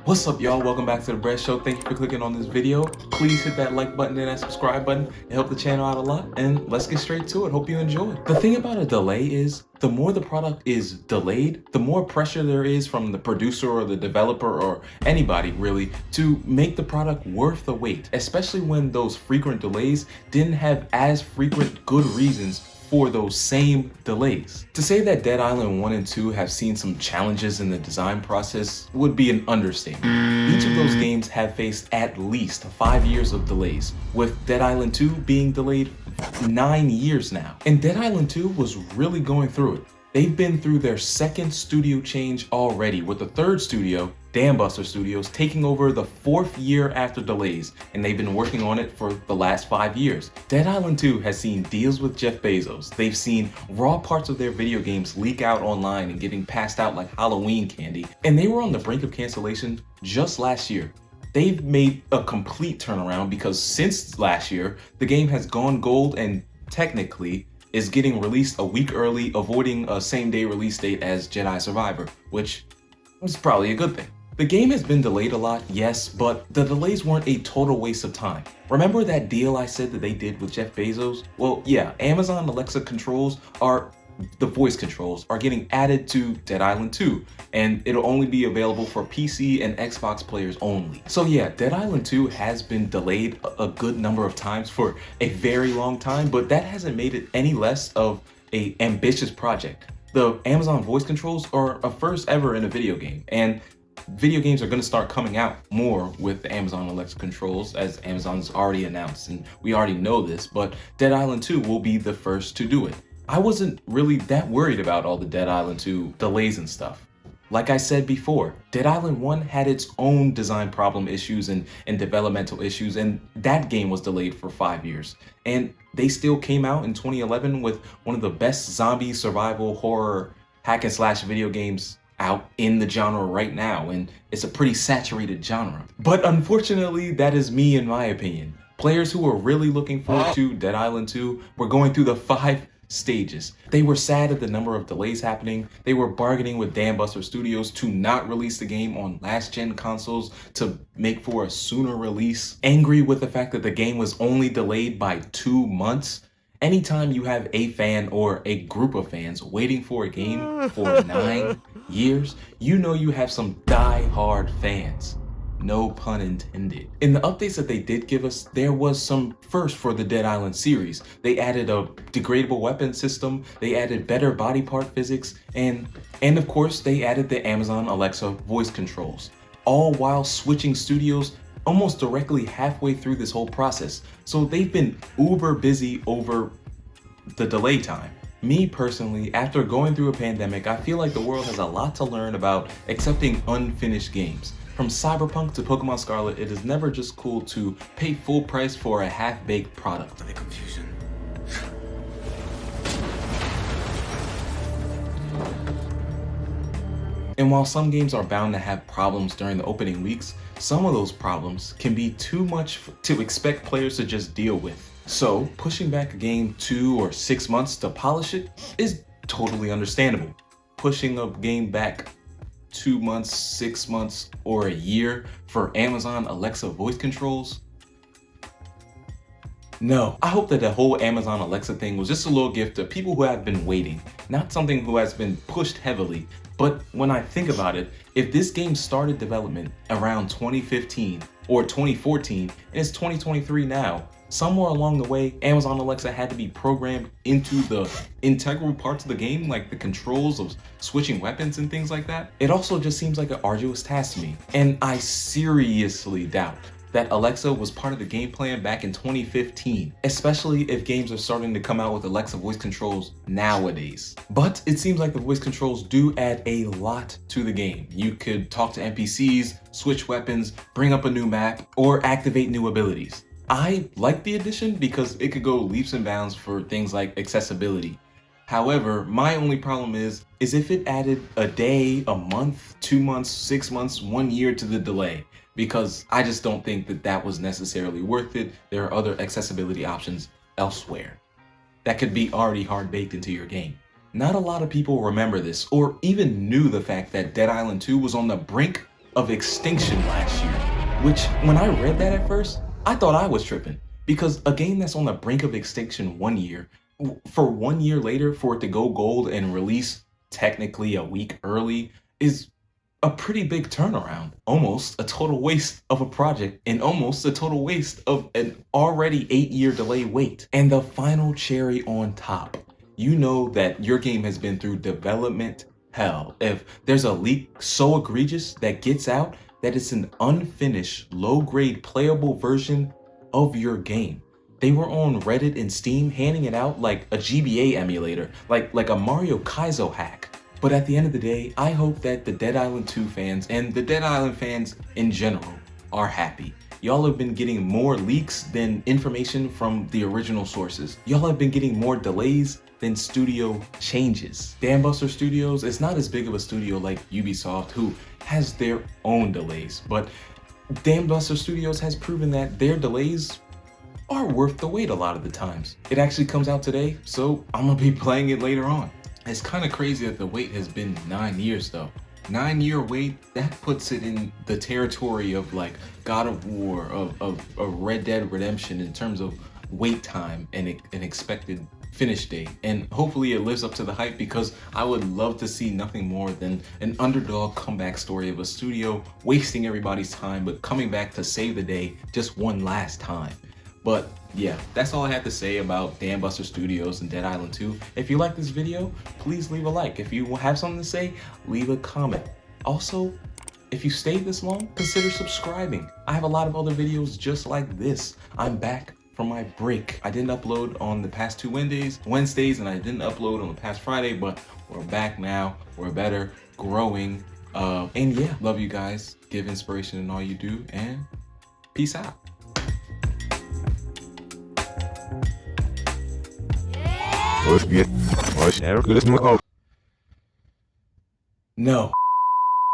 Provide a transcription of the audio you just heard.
What's up, y'all? Welcome back to the Bread Show. Thank you for clicking on this video. Please hit that like button and that subscribe button. It helps the channel out a lot. And let's get straight to it. Hope you enjoy. The thing about a delay is the more the product is delayed, the more pressure there is from the producer or the developer or anybody really to make the product worth the wait, especially when those frequent delays didn't have as frequent good reasons for those same delays. To say that Dead Island 1 and 2 have seen some challenges in the design process would be an understatement. Each of those games have faced at least 5 years of delays, with Dead Island 2 being delayed 9 years now. And Dead Island 2 was really going through it. They've been through their second studio change already, with the third studio, Dambuster Studios, taking over the 4th year after delays, and they've been working on it for the last 5 years. Dead Island 2 has seen deals with Jeff Bezos. They've seen raw parts of their video games leak out online and getting passed out like Halloween candy, and they were on the brink of cancellation just last year. They've made a complete turnaround because since last year, the game has gone gold and technically is getting released a week early, avoiding a same-day release date as Jedi Survivor, which is probably a good thing. The game has been delayed a lot, yes, but the delays weren't a total waste of time. Remember that deal I said that they did with Jeff Bezos? Well, yeah, Amazon Alexa controls are the voice controls are getting added to Dead Island 2, and it'll only be available for PC and Xbox players only. So yeah, Dead Island 2 has been delayed a good number of times for a very long time, but that hasn't made it any less of an ambitious project. The Amazon voice controls are a first ever in a video game, and video games are going to start coming out more with the Amazon Alexa controls, as Amazon's already announced, and we already know this, but Dead Island 2 will be the first to do it. I wasn't really that worried about all the Dead Island 2 delays and stuff. Like I said before, Dead Island 1 had its own design problem issues and developmental issues, and that game was delayed for 5 years. And they still came out in 2011 with one of the best zombie survival horror hack and slash video games out in the genre right now, and it's a pretty saturated genre. But unfortunately, that is me in my opinion. Players who were really looking forward to Dead Island 2 were going through the 5 stages. They were sad at the number of delays happening. They were bargaining with Dambuster Studios to not release the game on last gen consoles to make for a sooner release. Angry with the fact that the game was only delayed by 2 months. Anytime you have a fan or a group of fans waiting for a game for 9 years, you know you have some die-hard fans. No pun intended. In the updates that they did give us, there was some first for the Dead Island series. They added a degradable weapon system, they added better body part physics, and of course they added the Amazon Alexa voice controls, all while switching studios almost directly halfway through this whole process. So they've been uber busy over the delay time. Me personally, after going through a pandemic, I feel like the world has a lot to learn about accepting unfinished games. From Cyberpunk to Pokemon Scarlet, it is never just cool to pay full price for a half-baked product. The confusion. And while some games are bound to have problems during the opening weeks, some of those problems can be too much to expect players to just deal with. So pushing back a game 2 or 6 months to polish it is totally understandable. Pushing a game back 2 months, 6 months, or a year for Amazon Alexa voice controls? No. I hope that the whole Amazon Alexa thing was just a little gift to people who have been waiting, not something who has been pushed heavily. But when I think about it, if this game started development around 2015 or 2014 and it's 2023 now, somewhere along the way, Amazon Alexa had to be programmed into the integral parts of the game, like the controls of switching weapons and things like that. It also just seems like an arduous task to me. And I seriously doubt that Alexa was part of the game plan back in 2015, especially if games are starting to come out with Alexa voice controls nowadays. But it seems like the voice controls do add a lot to the game. You could talk to NPCs, switch weapons, bring up a new map, or activate new abilities. I like the addition because it could go leaps and bounds for things like accessibility. However, my only problem is if it added a day, a month, 2 months, 6 months, 1 year to the delay, because I just don't think that that was necessarily worth it. There are other accessibility options elsewhere that could be already hard baked into your game. Not a lot of people remember this or even knew the fact that Dead Island 2 was on the brink of extinction last year, which when I read that at first, I thought I was tripping because a game that's on the brink of extinction 1 year, for 1 year later for it to go gold and release technically a week early is a pretty big turnaround. Almost a total waste of a project and almost a total waste of an already 8-year delay wait. And the final cherry on top, you know that your game has been through development hell. If there's a leak so egregious that gets out that it's an unfinished, low-grade playable version of your game. They were on Reddit and Steam handing it out like a GBA emulator, like a Mario Kaizo hack. But at the end of the day, I hope that the Dead Island 2 fans and the Dead Island fans in general are happy. Y'all have been getting more leaks than information from the original sources. Y'all have been getting more delays than studio changes. Dambuster Studios is not as big of a studio like Ubisoft, who has their own delays, but Dambuster Studios has proven that their delays are worth the wait a lot of the times. It actually comes out today, so I'm gonna be playing it later on. It's kind of crazy that the wait has been 9 years though. 9-year wait, that puts it in the territory of like God of War, of Red Dead Redemption in terms of wait time and an expected finish date. And hopefully it lives up to the hype because I would love to see nothing more than an underdog comeback story of a studio wasting everybody's time but coming back to save the day just one last time. But yeah, that's all I have to say about Dambuster Studios and Dead Island 2. If you like this video, please leave a like. If you have something to say, leave a comment. Also, if you stayed this long, consider subscribing. I have a lot of other videos just like this. I'm back from my break. I didn't upload on the past 2 Wednesdays, and I didn't upload on the past Friday, but we're back now. We're better, growing. And yeah, love you guys. Give inspiration in all you do, and peace out. No.